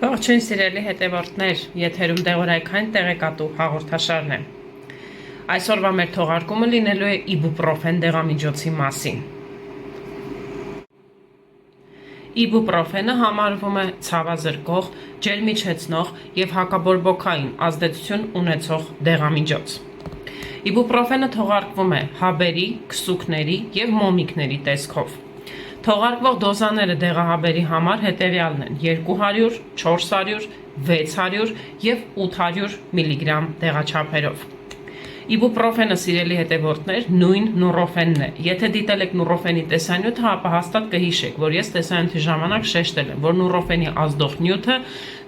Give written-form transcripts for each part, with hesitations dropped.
Ողջույն սիրելի հետևորդներ, եթերում դեղորայքային տեղեկատու հաղորդաշարն է։ Այսօրվա մեր թողարկումը լինելու է իբուպրոֆեն դեղամիջոցի մասին։ Իբուպրոֆենը համարվում է ցավազրկող, ջերմիջեցնող և հակաբորբոքային ազդեցություն ունեցող դեղամիջոց։ Իբուպրոֆենը թողարկվում է հաբերի, քսուքների և մոմիկների տեսքով։ Թողարկվող դոզաները դեղահաբերի համար հետևյալն են 200, 400, 600 և 800 միլիգրամ դեղաչափերով։ Իբուպրոֆենը սիրելի հետևորդներ նույն նուրոֆենն է։ Եթե դիտել եք նուրոֆենի տեսանյութը, ապա հաստատ կհիշեք, որ ես տեսանյութի ժամանակ շեշտել եմ, որ նուրոֆենի ազդող նյութը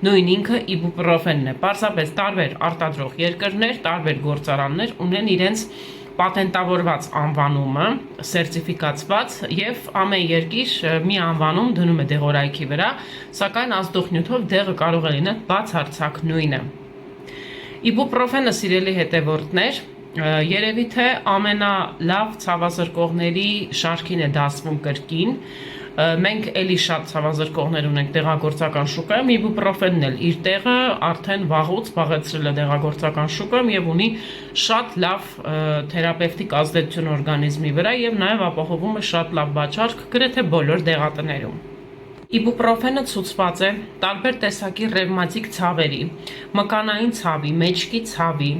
նույն ինքը իբուպրոֆենն է։ Պարզապես տարբեր արտադրող երկրներ, տարբեր գործարաններ ունեն իրենց պատենտավորված անվանումը, սերտիֆիկացված և ամեն երկիր մի անվանում դնում է դեղորայքի վրա, սակայն ազդող նյութով դեղը կարող է լինել բացարձակ նույնը։ Իբուպրոֆենը սիրելի հետևորդներ, երևի թե ամենալավ ցավազրկողների շարքին է դասվում կրկին։ Մենք էլի շատ ցավազրկողներ ունենք դեղագործական շուկայում, իբուպրոֆենն էլ իր տեղը արդեն վաղուց զբաղեցրել է դեղագործական շուկայում և ունի շատ լավ թերապևտիկ ազդեցություն օրգանիզմի վրա և նաև ապահովում է շատ լավ վաճառք գրեթե բոլոր դեղատներում։ Իբուպրոֆենը ցուցված է տարբեր տեսակի ռևմատիկ ցավերի, մկանային ցավի, մեջքի ցավի,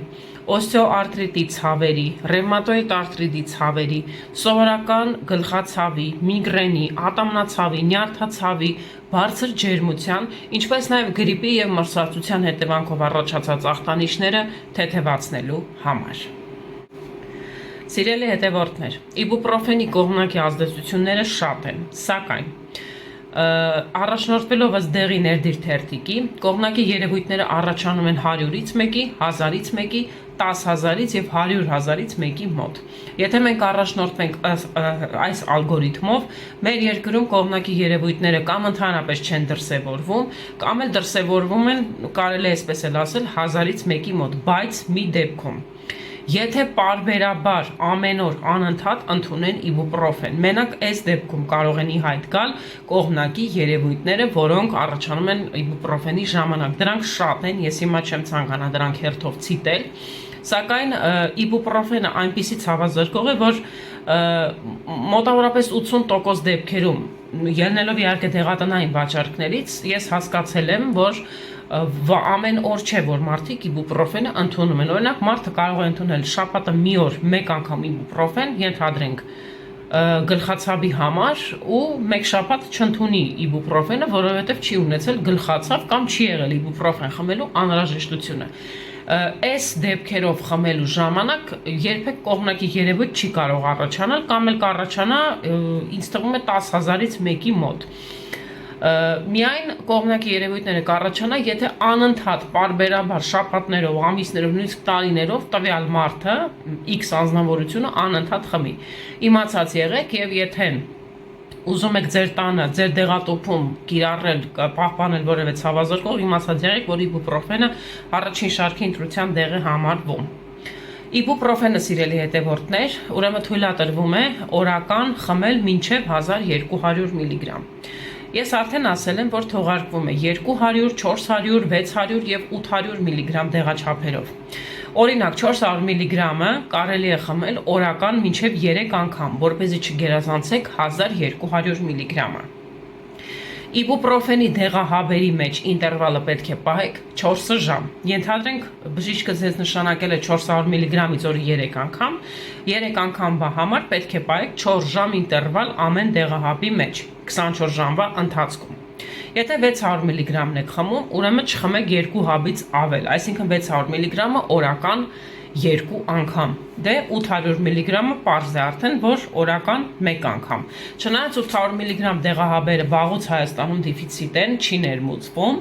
օստեոարտրիտի ցավերի, ռևմատոիդ արտրիտի ցավերի, սովորական գլխացավի, միգրենի, ատամնացավի, նյարդացավի, բարձր ջերմության, ինչպես նաև գրիպի և մրսածության հետևանքով առաջացած ախտանիշները թեթևացնելու համար։ Սիրելի հետևորդներ, իբուպրոֆենի կողմնակի ազդեցությունները շատ են, սակայն առաջնորդվելով ըստ դեղի ներդիր թերթիկի, կողմնակի երևույթները առաջանում են 100-ից 1-ի, 1000-ից 1-ի, 10,000-ից և 100,000-ից 1-ի մոտ։ Եթե մենք առաջնորդվենք այս ալգորիթմով, մեր երկրում կողմնակի երևույթները կամ ընդհանրապես չեն դրսևորվում, կամ էլ դրսևորվում են, կարելի է այսպես էլ ասել, 1000-ից 1-ի մոտ, բայց մի դեպքում եթե պարբերաբար ամեն օր անընդհատ ընդունեն իբուպրոֆեն, մենակ այս դեպքում կարող են ի հայտ գալ կողմնակի երևույթները, որոնք առաջանում են իբուպրոֆենի ժամանակ։ Դրանք շատ են, ես հիմա չեմ ցանկանա դրանք հերթով ցիտել, սակայն իբուպրոֆենը այնպիսի ցավազրկող է, որ մոտավորապես 80% դեպքերում, ելնելով իհարկե դեղատնային վաճառքներից, ես հասկացել եմ, որ ամեն օր չէ, որ մարդիկ իբուպրոֆենը ընդունում են։ Օրինակ, մարդը կարող է ընդունել շաբաթը մի օր մեկ անգամ իբուպրոֆեն, ենթադրենք գլխացավի համար ու մեկ շաբաթ չընդունի իբուպրոֆենը, որովհետև չի ունեցել գլխացավ կամ չի եղել իբուպրոֆեն խմելու անհրաժեշտությունը։ Այս դեպքերով խմելու ժամանակ երբեք կողմնակի երևույթ չի կարող առաջանալ կամ էլ կառաջանա, ինձ թվում է 10,000-ից 1-ի մոտ։ Միայն կողմնակի երևույթները կառաջանա, եթե անընդհատ պարբերաբար շաբաթներով, ամիսներով, նույնիսկ տարիներով տվյալ մարդը X անձնավորությունը անընդհատ խմի։ Իմացած եղեք և եթե ուզում եք ձեր տանը, ձեր դեղատոփում կիրառել, պահպանել որևէ ցավազրկող, իմացած եղեք, որ իբուպրոֆենը առաջին շարքի ընտրության դեղ է համարվում։ Իբուպրոֆենը սիրելի հետևորդներ, ուրեմն թույլատրվում է օրական խմել մինչև 1200 միլիգրամ։ Ես արդեն ասել եմ, որ թողարկվում է 200, 400, 600 և 800 միլիգրամ դեղաչափերով։ Օրինակ 400 միլիգրամը կարելի է խմել օրական մինչև 3 անգամ, որպեսզի չգերազանցեք 1200 միլիգրամը։ Իբուպրոֆենի դեղահաբերի մեջ ինտերվալը պետք է պահեք 4 ժամ։ Ենթադրենք բժիշկը ձեզ նշանակել է 400 միլիգրամից օրը 3 անգամ, 3 անգամվա համար պետք է պահեք 4 ժամ ինտերվալ ամեն դեղահաբի մեջ, 24 ժամվա ընթացքում։ Եթե 600 միլիգրամն եք խմում, ուրեմն չխմեք 2 հաբից ավել, այսինքն 600 միլիգրամը օրական 2 անգամ, դե 800 միլիգրամը պարզ է արդեն, որ օրական 1 անգամ։ Չնայած 800 միլիգրամ դեղահաբերը վաղուց Հայաստանում դիֆիցիտ են, չի ներմուծվում,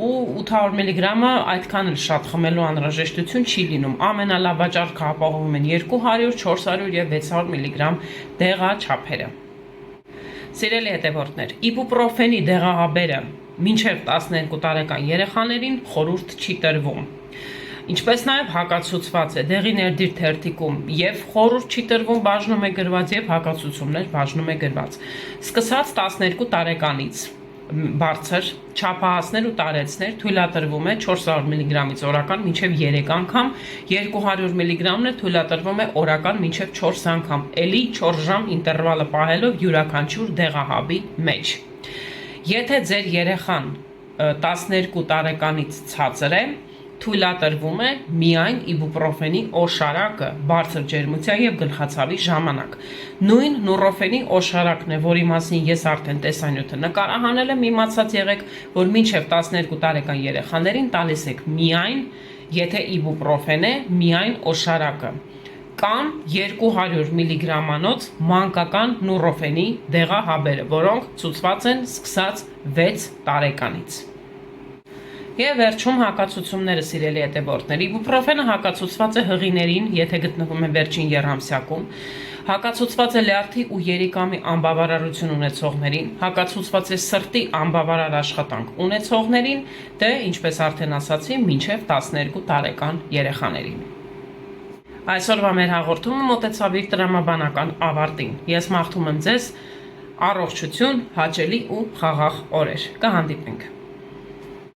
ու 800 միլիգրամը այդքան էլ շատ խմելու անհրաժեշտություն չի լինում։ Ամենալավ վաճառքը ապահովում են 200, 400 և 600 միլիգրամ դեղաչափերը։ Սիրելի հետևորդներ, իբուպրոֆենի դեղահաբերը մինչև 12 տարեկան երեխաներին խորհուրդ չի տրվում։ Ինչպես նաև հակացուցված է դեղի ներդիր թերթիկում և խորհուրդ չի տրվում բաժնում է գրված և հակացուցումներ բաժնում է գրված։ Սկսած 12 տարեկանից բարձր չափահասներ ու տարեցներ թույլատրվում է 400 մգ-ից օրական մինչև 3 անգամ, 200 մգ-ն թույլատրվում է օրական մինչև 4 անգամ, էլի 4 ժամ ինտերվալը պահելով յուրաքանչյուր դեղահաբի մեջ։ Եթե ձեր երեխան 12 տարեկանից ցածր է, թույլատրվում է միայն իբուպրոֆենի օշարակը բարձր ջերմության եւ գլխացավի ժամանակ։ Նույն նուրոֆենի օշարակն է, որի մասին ես արդեն տեսանյութը նկարահանել եմ, իմացած եղեք, որ մինչև 12 տարեկան երեխաներին տալիս եք միայն, եթե իբուպրոֆեն է, միայն օշարակը կամ 200 մգ-անոց մանկական նուրոֆենի դեղահաբերը, որոնք ցուցված են սկսած 6 տարեկանից։ Եվ վերջում հակացությունները, սիրելի հետևորդներ, իբուպրոֆենը հակացուցված է հղիներին, եթե գտնվում է վերջին եռամսյակում, հակացուցված է լյարդի ու երիկամի անբավարարություն ունեցողներին, հակացուցված է սրտի անբավարար աշխատանք ունեցողներին, դե ինչպես արդեն ասացի, մինչև 12 տարեկան երեխաներին։ Այսօրվա մեր հաղորդումը մոտեցավ իր տրամաբանական ավարտին։ Ես մաղթում եմ ձեզ առողջություն, հաճելի ու խաղաղ օրեր։ Կհանդիպենք։